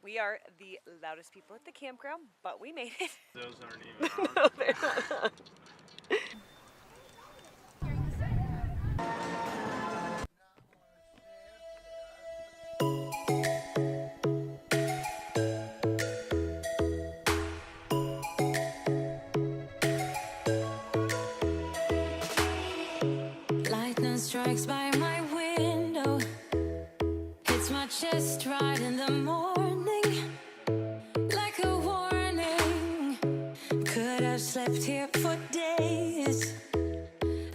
We are the loudest people at the campground, but we made it. Those aren't even on. No, they're not. Lightning strikes by my window, hits my chest right in the morning, like a warning. Could have slept here for days.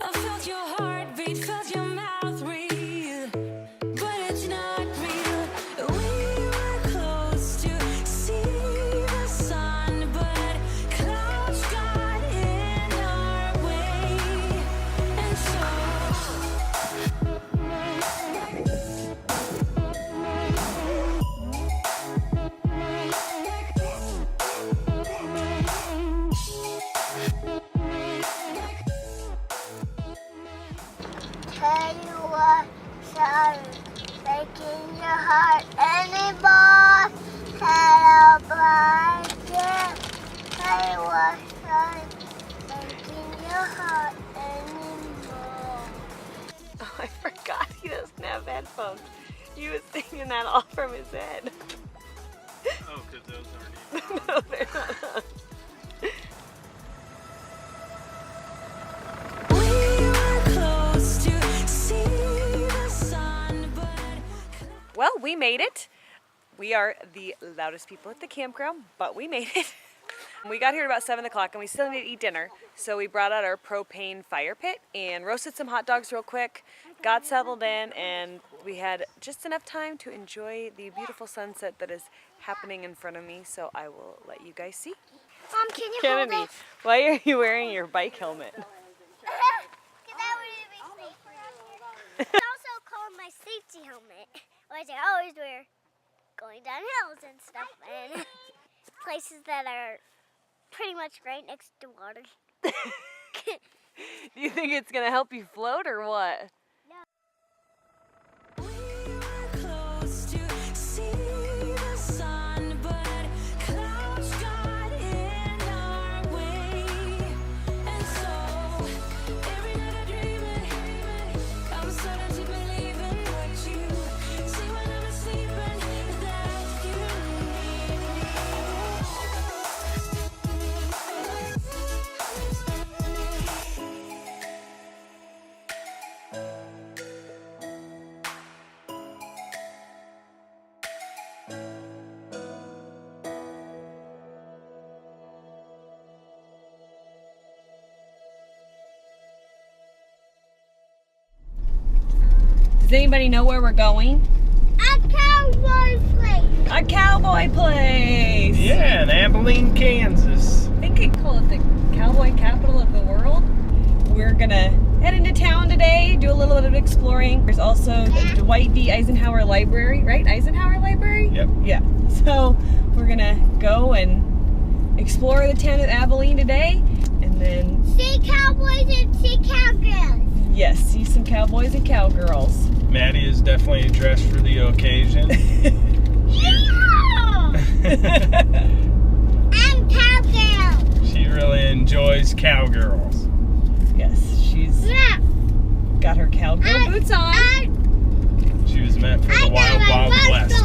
I felt your heartbeat, felt your mouth breathe, but it's not real. We were close to see the sun, but clouds got in our way, and Tell you what, sorry, breaking your heart anymore. Hello, blanket. Tell you what, sorry, breaking your heart anymore. Oh, I forgot he doesn't have headphones. He was singing that all from his head. Oh, because those aren't even on. No, they're not. Well, we made it. We are the loudest people at the campground, but we made it. We got here at about 7 o'clock and we still need to eat dinner. So we brought out our propane fire pit and roasted some hot dogs real quick, got settled in, and we had just enough time to enjoy the beautiful sunset that is happening in front of me. So I will let you guys see. Mom, can you Kennedy, hold it? why are you wearing your bike helmet? It's also called my safety helmet, which I always wear going down hills and stuff and places that are pretty much right next to water. Do you think it's gonna help you float or what? Does anybody know where we're going? A cowboy place. A cowboy place! Yeah, in Abilene, Kansas. I think they call it the cowboy capital of the world. We're gonna head into town today, do a little bit of exploring. There's also the Dwight D. Eisenhower Library, right? Eisenhower Library? Yep. Yeah. So we're gonna go and explore the town of Abilene today, and then See cowboys and see cowgirls. yes, see some cowboys and cowgirls. Maddie is definitely dressed for the occasion. Yeah! I'm cowgirl. She really enjoys cowgirls. Yes, she's got her cowgirl boots on. She was meant for the wild, wild west.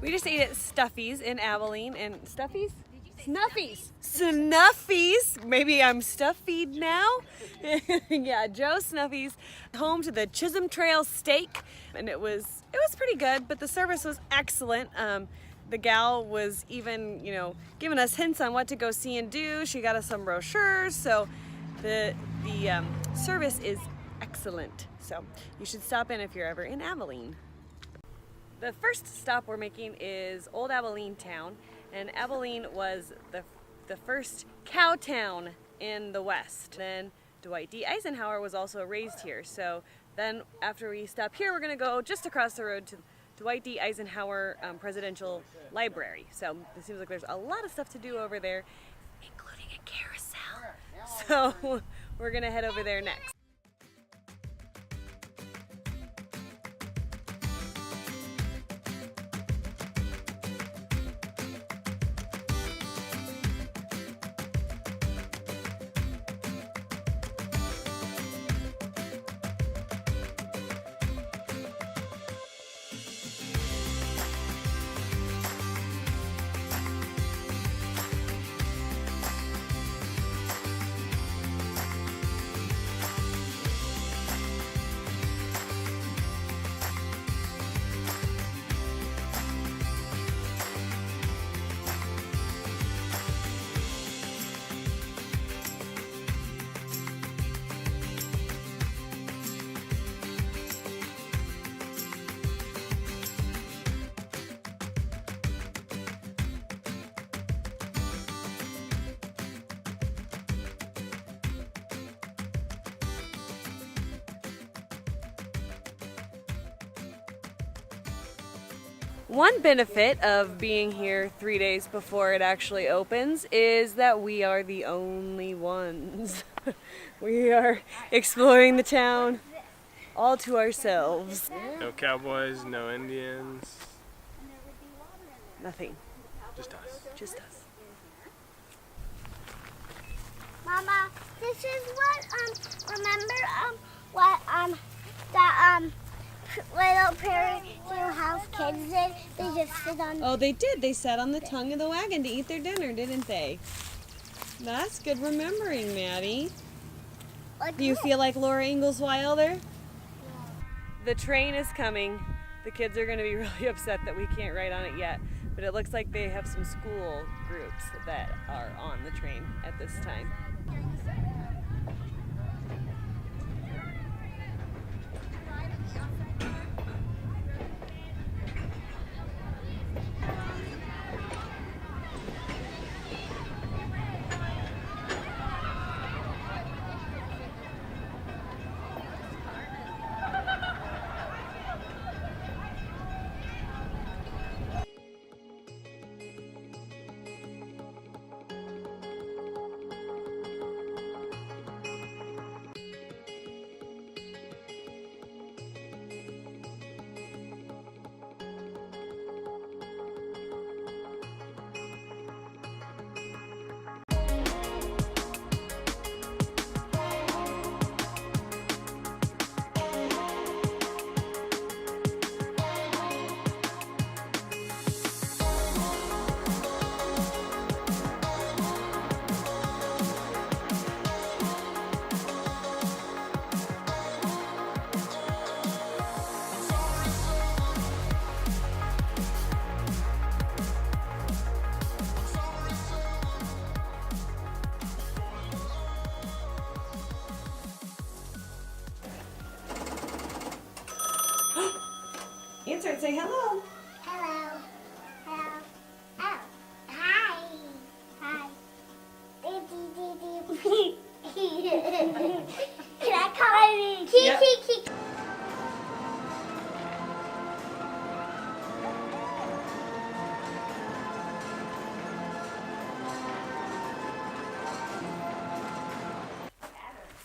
We just ate at Stuffy's in Abilene, and Stuffy's? Snuffies. Snuffies. Maybe I'm stuffed now. Yeah, Joe Snuffy's, home to the Chisholm Trail steak, and it was pretty good, but the service was excellent. The gal was even, giving us hints on what to go see and do. She got us some brochures, so the service is excellent. So you should stop in if you're ever in Abilene. The first stop we're making is Old Abilene Town, and Abilene was the first cow town in the West. Then Dwight D. Eisenhower was also raised here. So then after we stop here, we're gonna go just across the road to Dwight D. Eisenhower Presidential Library. So it seems like there's a lot of stuff to do over there. including a carousel. So we're gonna head over there next. One benefit of being here 3 days before it actually opens is that we are the only ones. We are exploring the town all to ourselves. No cowboys, no Indians. Nothing. Just us. Just us. Mama, this is what remember what that little prairie house kids did? They just sit on. Oh, they did. They sat on the tongue of the wagon to eat their dinner, didn't they? That's good remembering, Maddie. Like Do you this. feel like Laura Ingalls Wilder? The train is coming. The kids are going to be really upset that we can't ride on it yet, but it looks like they have some school groups that are on the train at this time. Answer and say hello. Hello. Hello. Oh. Hi. Hi. Can I call you? Yep.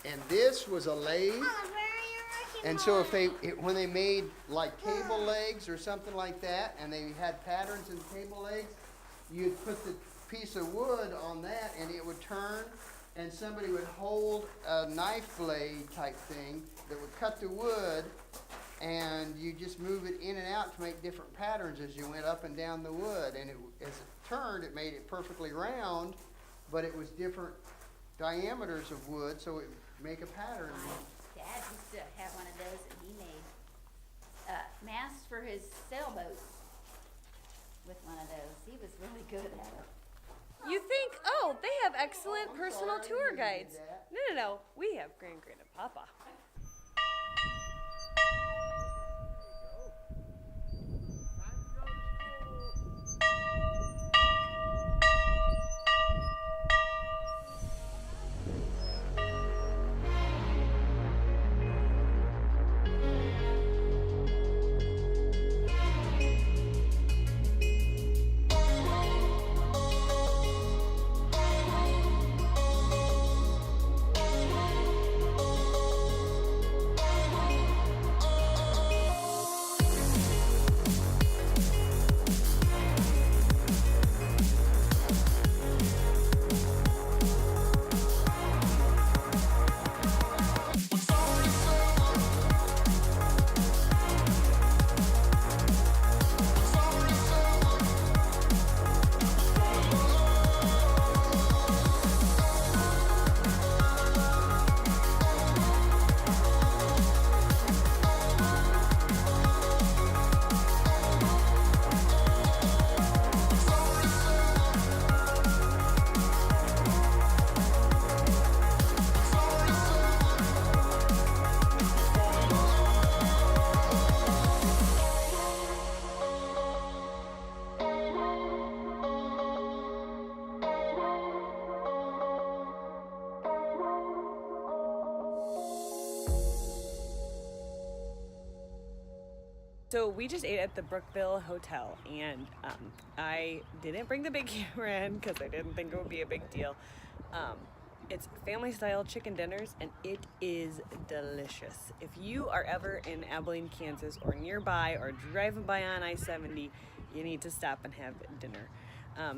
And this was a lathe. And so when they made like cable legs or something like that, and they had patterns in cable legs, you'd put the piece of wood on that and it would turn, and somebody would hold a knife blade type thing that would cut the wood, and you just move it in and out to make different patterns as you went up and down the wood. And as it turned, it made it perfectly round, but it was different diameters of wood, so it would make a pattern. Dad used to have one of those, and he made masts for his sailboats with one of those. He was really good at it. You think, oh, they have excellent personal tour guides. No. We have Grand Grandpapa. So we just ate at the Brookville Hotel, and I didn't bring the big camera in because I didn't think it would be a big deal. It's family style chicken dinners, and it is delicious. If you are ever in Abilene, Kansas, or nearby, or driving by on I-70, you need to stop and have dinner.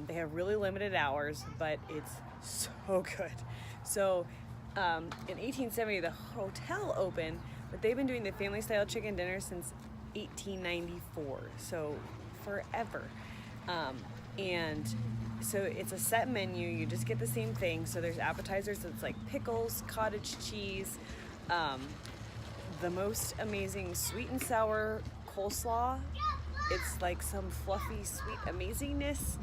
They have really limited hours, but it's so good. So in 1870, the hotel opened, but they've been doing the family style chicken dinner since 1894, so forever. And so it's a set menu. You just get the same thing. So there's appetizers. So it's like pickles, cottage cheese, the most amazing sweet and sour coleslaw. It's like some fluffy, sweet amazingness.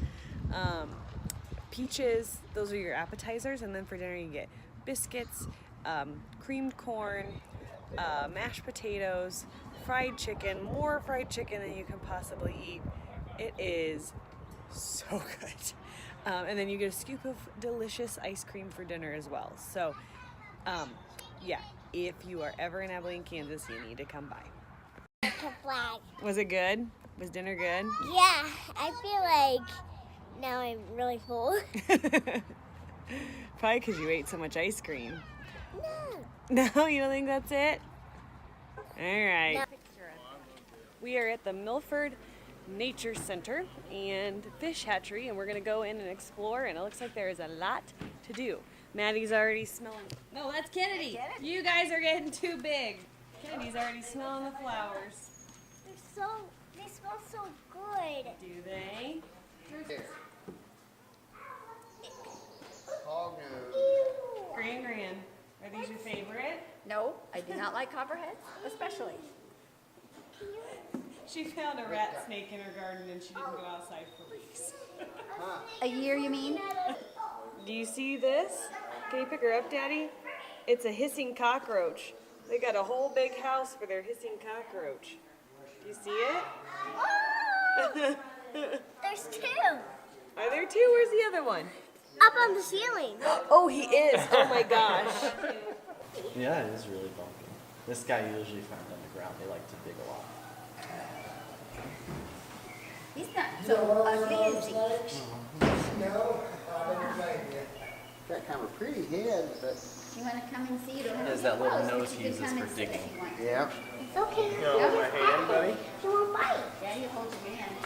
Peaches. Those are your appetizers. And then for dinner you get biscuits, creamed corn, mashed potatoes, fried chicken, more fried chicken than you can possibly eat. It is so good. And then you get a scoop of delicious ice cream for dinner as well. So, yeah, if you are ever in Abilene, Kansas, you need to come by. Flag. Was it good? Was dinner good? Yeah, I feel like now I'm really full. Probably because you ate so much ice cream. No. No, you don't think that's it? All right. No. We are at the Milford Nature Center and Fish Hatchery, and we're gonna go in and explore, and it looks like there is a lot to do. Maddie's already smelling. No, that's Kennedy. You guys are getting too big. Kennedy's already smelling the flowers. They smell so good. Do they? Hog nose. Gran. Are these your favorite? No, I do not like copperheads, especially. She found a rat snake in her garden and she didn't go outside for weeks. A year, you mean? Do you see this? Can you pick her up, Daddy? It's a hissing cockroach. They got a whole big house for their hissing cockroach. Do you see it? There's two. Are there two? Where's the other one? Up on the ceiling. Oh, he is. Oh my gosh. Yeah, it is really bumpy. This guy usually finds on the ground. They like to dig a lot. He's not so ugly, is he? No, got kind of a pretty head, but You want to come and see? You don't have He has to that get little close, but nose you he can uses come for and sit if digging. you want to. yeah. It's okay. You want my hand, buddy? She won't bite. Yeah, you hold your hand.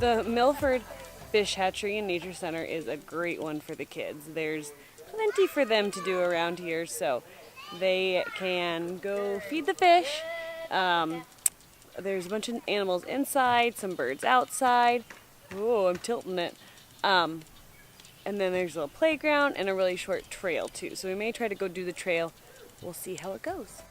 The Milford Fish Hatchery and Nature Center is a great one for the kids. There's plenty for them to do around here, so they can go feed the fish. There's a bunch of animals inside, some birds outside. Oh, I'm tilting it. And then there's a little playground and a really short trail too. So we may try to go do the trail. We'll see how it goes.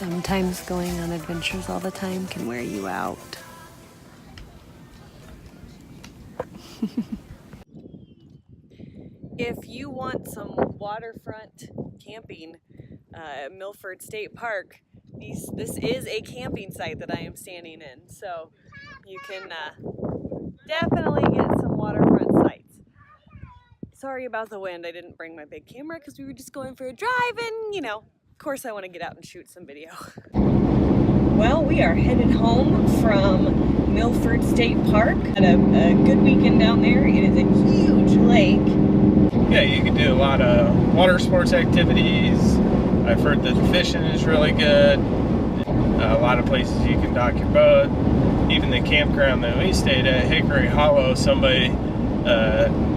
Sometimes going on adventures all the time can wear you out. If you want some waterfront camping, Milford State Park, this is a camping site that I am standing in, so you can definitely get some waterfront sites. Sorry about the wind. I didn't bring my big camera because we were just going for a drive, and you know, of course I want to get out and shoot some video. Well, we are headed home from Milford State Park. Had a good weekend down there. It is a huge lake. Yeah, you can do a lot of water sports activities. I've heard that the fishing is really good. A lot of places you can dock your boat. Even the campground that we stayed at, Hickory Hollow, somebody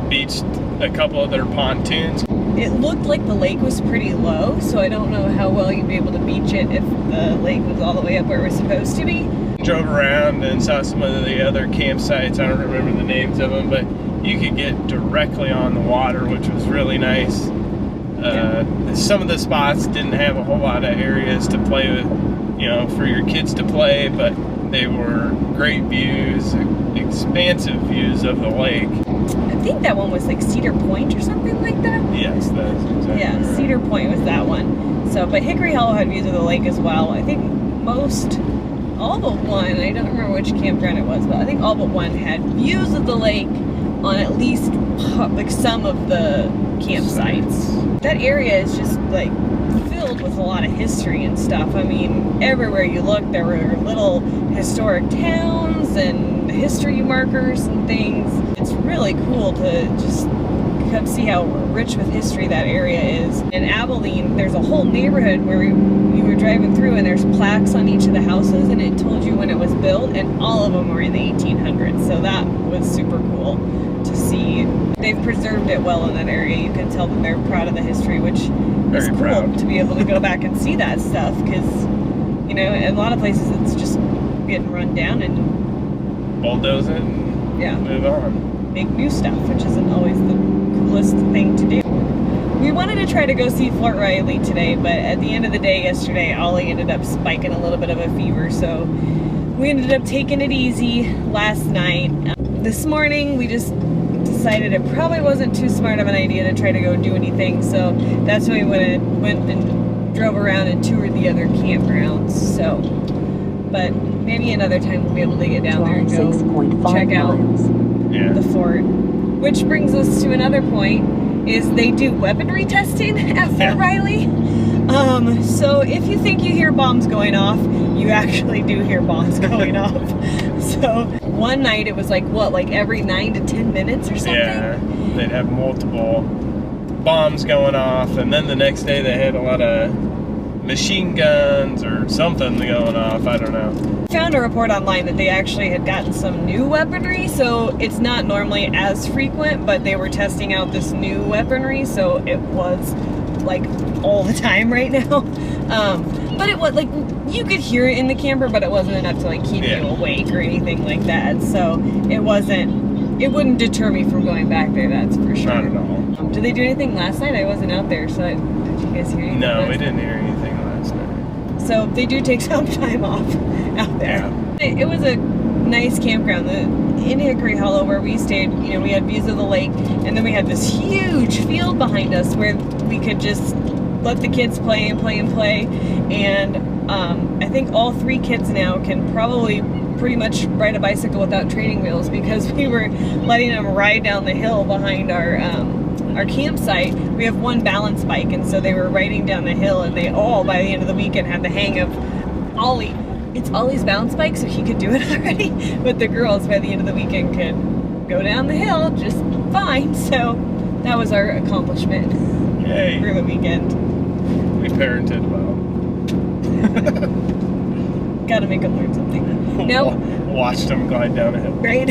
beached a couple of their pontoons. It looked like the lake was pretty low, so I don't know how well you'd be able to beach it if the lake was all the way up where it was supposed to be. Drove around and saw some of the other campsites. I don't remember the names of them, but you could get directly on the water, which was really nice. Some of the spots didn't have a whole lot of areas to play with, you know, for your kids to play, but they were great views, expansive views of the lake. I think that one was like Cedar Point or something like that. Yes, that's exactly Yeah, right. Cedar Point was that one. So, but Hickory Hollow had views of the lake as well. I think all but one, I don't remember which campground it was, but I think all but one had views of the lake on at least like some of the campsites. That area is just like filled with a lot of history and stuff. I mean, everywhere you look, there were little historic towns and history markers and things. It's really cool to just come see how rich with history that area is. In Abilene, there's a whole neighborhood where you were driving through and there's plaques on each of the houses and it told you when it was built, and all of them were in the 1800s. So that was super cool to see. They've preserved it well in that area. You can tell that they're proud of the history, which is cool proud to be able to go back and see that stuff, because, you know, in a lot of places it's just getting run down and bulldoze it and yeah, move on. make new stuff, which isn't always the coolest thing to do. We wanted to try to go see Fort Riley today, but at the end of the day yesterday, Ollie ended up spiking a little bit of a fever, so we ended up taking it easy last night. This morning, we just decided it probably wasn't too smart of an idea to try to go do anything, so that's why we went and drove around and toured the other campgrounds. So, but maybe another time we'll be able to get down there and go check out the fort. Which brings us to another point, is they do weaponry testing at Fort Riley. So if you think you hear bombs going off, you actually do hear bombs going off. So one night it was like, what, like every 9 to 10 minutes or something? Yeah, they'd have multiple bombs going off, and then the next day they had a lot of machine guns or something going off, I don't know. Found a report online that they actually had gotten some new weaponry, so it's not normally as frequent, but they were testing out this new weaponry, so it was like all the time right now. But it was like, you could hear it in the camper, but it wasn't enough to like keep you awake or anything like that, so it wouldn't deter me from going back there, that's for sure. Not at all. Did they do anything last night? I wasn't out there, so did you guys hear anything? No, we didn't hear anything last night. So they do take some time off out there. Yeah. It was a nice campground. In Hickory Hollow where we stayed, you know, we had views of the lake, and then we had this huge field behind us where we could just let the kids play and play and play. And I think all 3 kids now can probably pretty much ride a bicycle without training wheels, because we were letting them ride down the hill behind our campsite. We have one balance bike, and so they were riding down the hill, and they all, by the end of the weekend, had the hang of Ollie. It's Ollie's balance bike, so he could do it already, but the girls by the end of the weekend could go down the hill just fine. So that was our accomplishment for the weekend. We parented well. Gotta make them learn something. Now, watched them glide down a hill. right.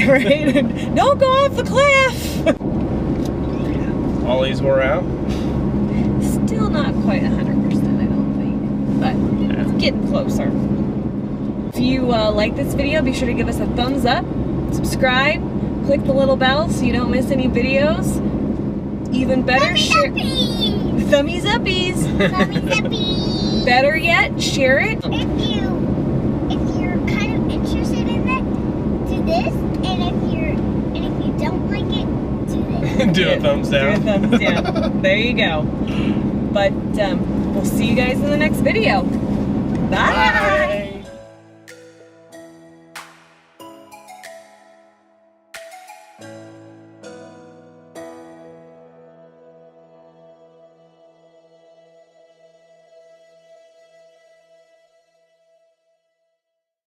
Don't go off the cliff. Ollies wore out. Still not quite 100%, I don't think, but it's getting closer. If you like this video, be sure to give us a thumbs up, subscribe, click the little bell so you don't miss any videos. Even better, share. Thummies uppies. Thummies uppies. Better yet, share it. If you're kind of interested in it, do this, and if you don't like it, do this. Do a thumbs down. Do a thumbs down. There you go. But we'll see you guys in the next video. Bye.